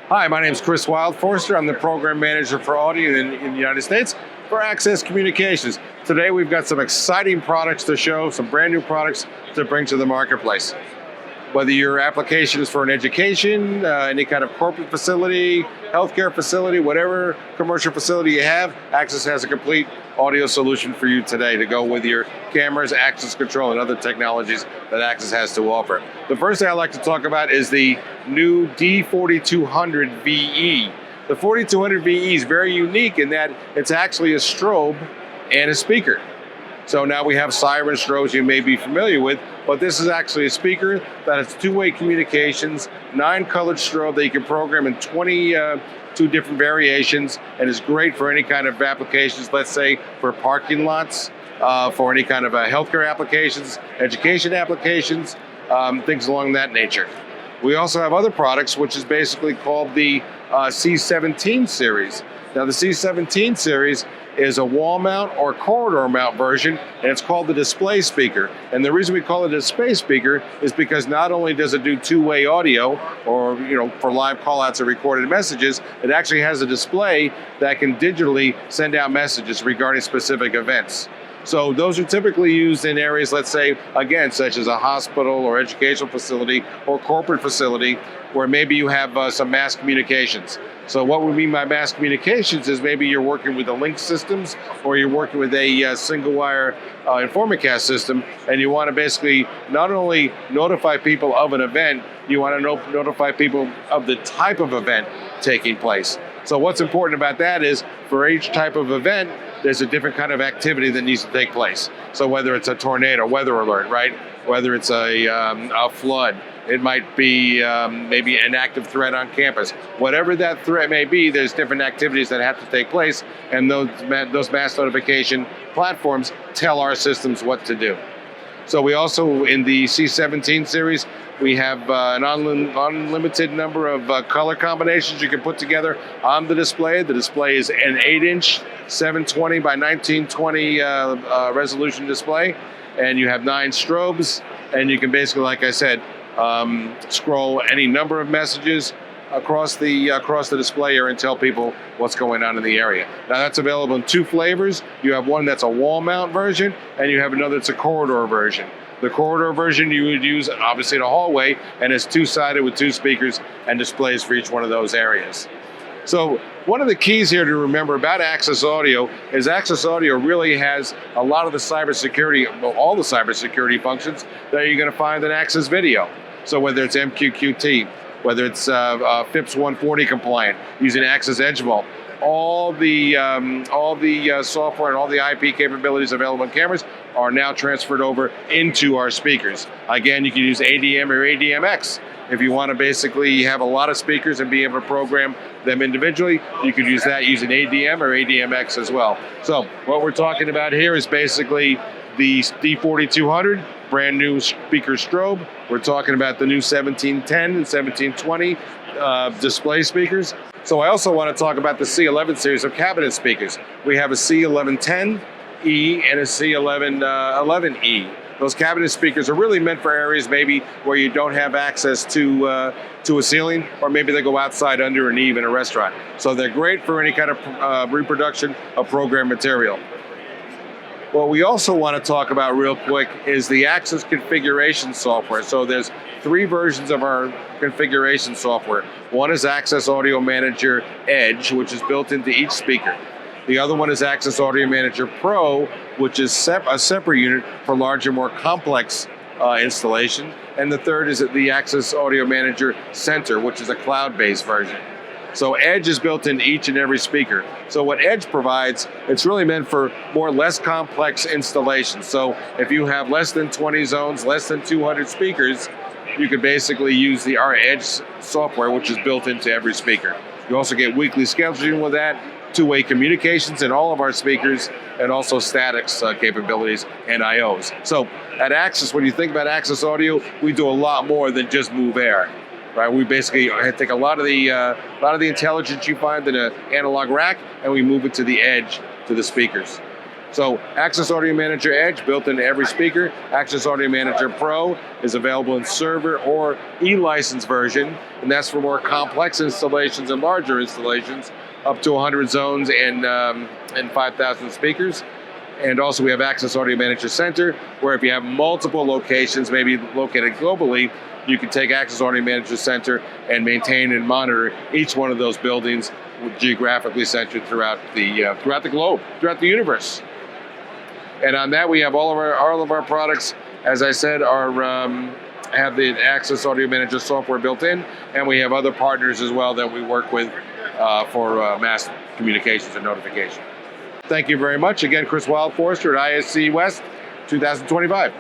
Hi, my name is Chris Wildforster. I'm the program manager for audio in the United States for Access Communications. Today we've got some exciting products to show, some brand new products to bring to the marketplace. Whether your application is for an education, any kind of corporate facility, healthcare facility, whatever commercial facility you have, Access has a complete audio solution for you today to go with your cameras, access control, and other technologies that Access has to offer. The first thing I'd like to talk about is the new D4200-VE. The 4200-VE is very unique in that it's actually a strobe and a speaker. So now we have siren strobes you may be familiar with, but this is actually a speaker that has two-way communications, 9-colored strobe that you can program in 22 different variations, and is great for any kind of applications, let's say for parking lots, for any kind of healthcare applications, education applications, things along that nature. We also have other products, which is basically called the C17 series. Now the C17 series is a wall mount or corridor mount version, and it's called the display speaker. And the reason we call it a display speaker is because not only does it do two-way audio, or for live call-outs or recorded messages, it actually has a display that can digitally send out messages regarding specific events. So those are typically used in areas, let's say, again, such as a hospital or educational facility or corporate facility, where maybe you have some mass communications. So what we mean by mass communications is maybe you're working with the link systems, or you're working with a single wire InformaCast system, and you want to basically not only notify people of an event, you want to notify people of the type of event taking place. So what's important about that is for each type of event, there's a different kind of activity that needs to take place. So whether it's a tornado, weather alert, right? Whether it's a flood, it might be maybe an active threat on campus. Whatever that threat may be, there's different activities that have to take place, and those mass notification platforms tell our systems what to do. So we also, in the C17 series, we have an unlimited number of color combinations you can put together on the display. The display is an 8-inch 720 by 1920 resolution display, and you have 9 strobes, and you can basically, like I said, scroll any number of messages across the display area and tell people what's going on in the area. Now that's available in 2 flavors. You have one that's a wall mount version, and you have another that's a corridor version. The corridor version you would use obviously in a hallway, and it's 2-sided with 2 speakers and displays for each one of those areas. So one of the keys here to remember about Access Audio is Access Audio really has a lot of the cybersecurity, well, all the cybersecurity functions that you're going to find in Access Video. So whether it's MQTT, whether it's FIPS 140 compliant, using Access Edge Vault, all the software and all the IP capabilities available in cameras are now transferred over into our speakers. Again, you can use ADM or ADMX. If you want to basically have a lot of speakers and be able to program them individually, you could use that using ADM or ADMX as well. So what we're talking about here is basically the D4200, brand new speaker strobe. We're talking about the new 1710 and 1720 display speakers. So I also want to talk about the C11 series of cabinet speakers. We have a C1110E and a C1111E. Those cabinet speakers are really meant for areas maybe where you don't have access to a ceiling, or maybe they go outside under an eave in a restaurant. So they're great for any kind of reproduction of program material. What we also want to talk about real quick is the Access configuration software. So there's 3 versions of our configuration software. One is Access Audio Manager Edge, which is built into each speaker. The other one is Access Audio Manager Pro, which is a separate unit for larger, more complex installation. And the third is the Access Audio Manager Center, which is a cloud-based version. So Edge is built in each and every speaker. So what Edge provides, it's really meant for less complex installations. So if you have less than 20 zones, less than 200 speakers, you could basically use our Edge software, which is built into every speaker. You also get weekly scheduling with that, 2-way communications in all of our speakers, and also statics capabilities and IOs. So at Access, when you think about Access Audio, we do a lot more than just move air. Right, we basically take a lot of the intelligence you find in an analog rack, and we move it to the edge, to the speakers. So Access Audio Manager Edge, built into every speaker. Access Audio Manager Pro is available in server or e-license version, and that's for more complex installations and larger installations, up to 100 zones and 5,000 speakers. And also we have Access Audio Manager Center, where if you have multiple locations, maybe located globally, you can take Access Audio Manager Center and maintain and monitor each one of those buildings geographically centered throughout the globe, throughout the universe. And on that, we have all of our products, as I said, have the Access Audio Manager software built in, and we have other partners as well that we work with for mass communications and notification. Thank you very much. Again, Chris Wildforster at ISC West 2025.